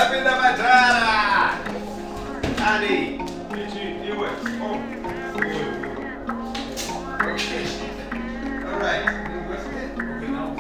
Lapinda Matara! Ali! Pichi, you were. Oh. Okay. Alright. Okay, now.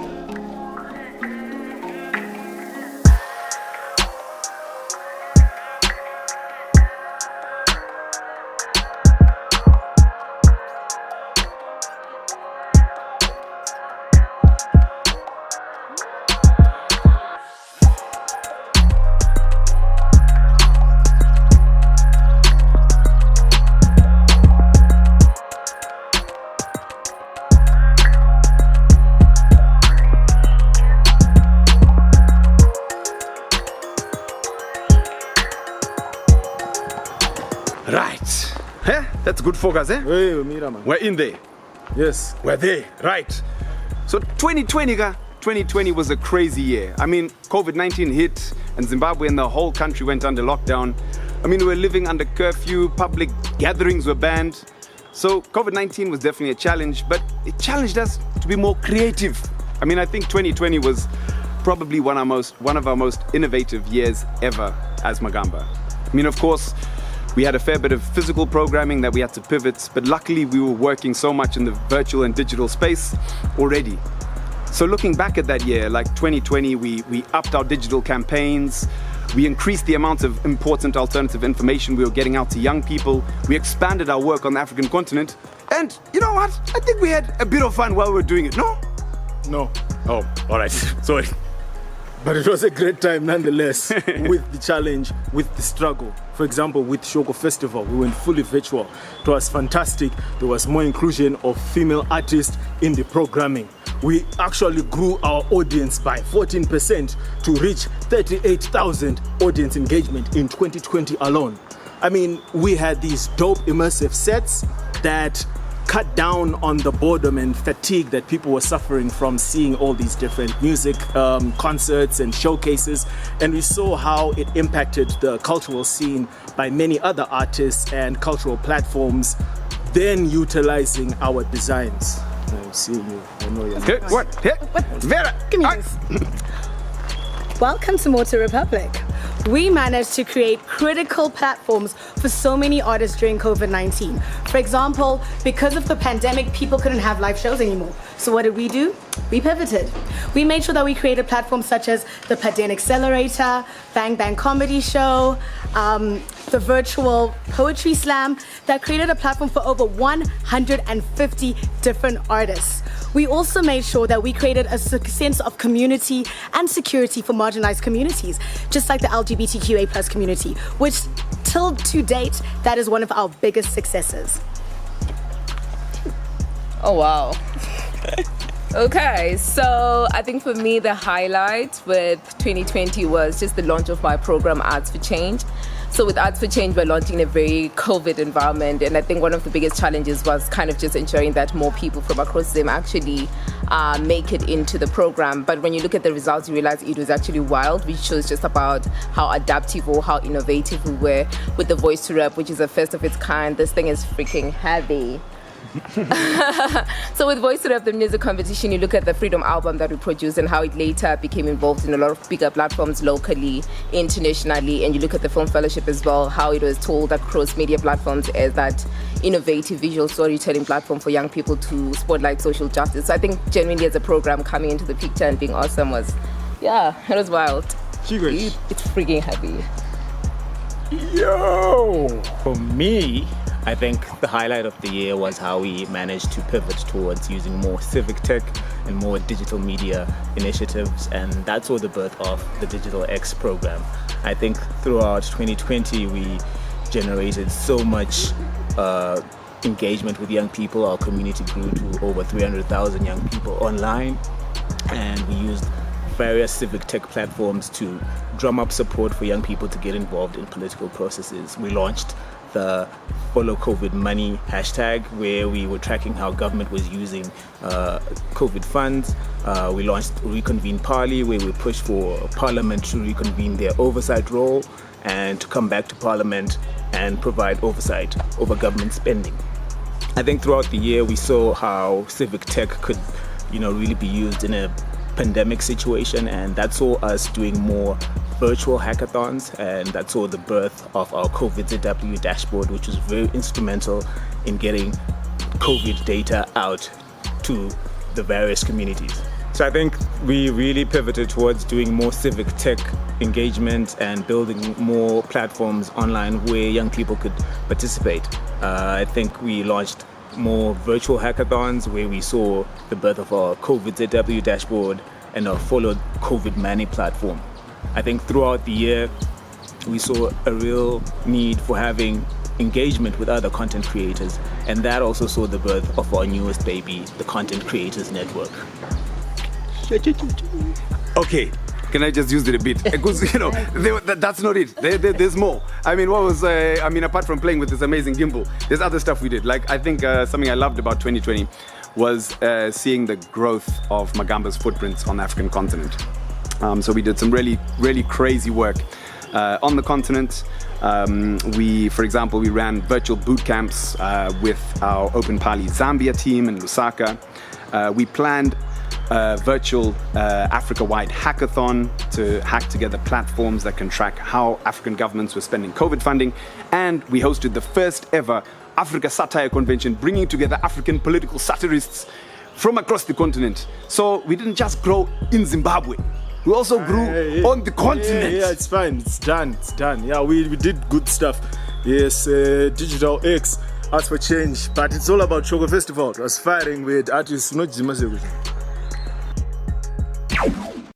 Right. Huh? That's good focus, eh? Hey, Mira, man. We're in there. Yes. We're there. Right. So 2020 was a crazy year. I mean, COVID-19 hit and Zimbabwe and the whole country went under lockdown. I mean, we were living under curfew, public gatherings were banned. So COVID-19 was definitely a challenge, but it challenged us to be more creative. I mean, I think 2020 was probably one of our most innovative years ever as Magamba. I mean, of course, we had a fair bit of physical programming that we had to pivot, but luckily we were working so much in the virtual and digital space already. So looking back at that year, like 2020, we upped our digital campaigns, we increased the amount of important alternative information we were getting out to young people, we expanded our work on the African continent, and you know what? I think we had a bit of fun while we were doing it, no? No. Oh, all right, sorry. But it was a great time nonetheless, with the challenge, with the struggle. For example, with Shoko Festival, we went fully virtual. It was fantastic. There was more inclusion of female artists in the programming. We actually grew our audience by 14% to reach 38,000 audience engagement in 2020 alone. I mean, we had these dope immersive sets that cut down on the boredom and fatigue that people were suffering from seeing all these different music concerts and showcases, and we saw how it impacted the cultural scene by many other artists and cultural platforms then utilizing our designs. I'm seeing you. I know you're Okay, what? Hey, Vera! Give me this. Welcome to Motor Republic. We managed to create critical platforms for so many artists during COVID-19. For example, because of the pandemic, people couldn't have live shows anymore. So what did? We pivoted. We made sure that we created platforms such as the Paden Accelerator, Bang Bang Comedy Show, the virtual poetry slam that created a platform for over 150 different artists. We also made sure that we created a sense of community and security for marginalized communities, just like the LGBTQA plus community, which till to date, that is one of our biggest successes. Oh, wow. Okay, so I think for me, the highlight with 2020 was just the launch of my program, Arts for Change. So with Arts for Change, we're launching in a very COVID environment. And I think one of the biggest challenges was kind of just ensuring that more people from across Zim actually make it into the program. But when you look at the results, you realize it was actually wild, which shows just about how adaptive or how innovative we were with the Voice to Rap, which is a first of its kind. This thing is freaking heavy. So with Voice to Rap, the music competition, you look at the Freedom album that we produced and how it later became involved in a lot of bigger platforms locally, internationally, and you look at the Film Fellowship as well, how it was told across media platforms as that innovative visual storytelling platform for young people to spotlight social justice. So I think genuinely as a program coming into the picture and being awesome was, yeah, it was wild. It's freaking heavy. Yo! For me, I think the highlight of the year was how we managed to pivot towards using more civic tech and more digital media initiatives, and that's all the birth of the Digital X program. I think throughout 2020 we generated so much engagement with young people. Our community grew to over 300,000 young people online, and we used various civic tech platforms to drum up support for young people to get involved in political processes. We launched the Follow COVID Money hashtag, where we were tracking how government was using COVID funds. We launched Reconvene Parley, where we pushed for Parliament to reconvene their oversight role and to come back to Parliament and provide oversight over government spending. I think throughout the year we saw how civic tech could, really be used in a pandemic situation, and that saw us doing more virtual hackathons, and that saw the birth of our COVID ZW dashboard, which was very instrumental in getting COVID data out to the various communities. So I think we really pivoted towards doing more civic tech engagement and building more platforms online where young people could participate. I think we launched more virtual hackathons where we saw the birth of our COVID ZW dashboard and our followed COVID Money platform. I think throughout the year, we saw a real need for having engagement with other content creators, and that also saw the birth of our newest baby, the Content Creators Network. Okay, can I just use it a bit? Because, that's not it. There's more. I mean, apart from playing with this amazing gimbal, there's other stuff we did. Like, I think something I loved about 2020 was seeing the growth of Magamba's footprints on the African continent. So we did some really, really crazy work on the continent. For example, we ran virtual boot camps with our Open Pali Zambia team in Lusaka. We planned a virtual Africa-wide hackathon to hack together platforms that can track how African governments were spending COVID funding. And we hosted the first ever Africa Satire Convention, bringing together African political satirists from across the continent. So we didn't just grow in Zimbabwe. We also grew on the continent. Yeah, it's fine. It's done. Yeah, we did good stuff. Yes, Digital X, Arts for Change. But it's all about Shoko Festival. It was firing with artists, not Zimbabwe.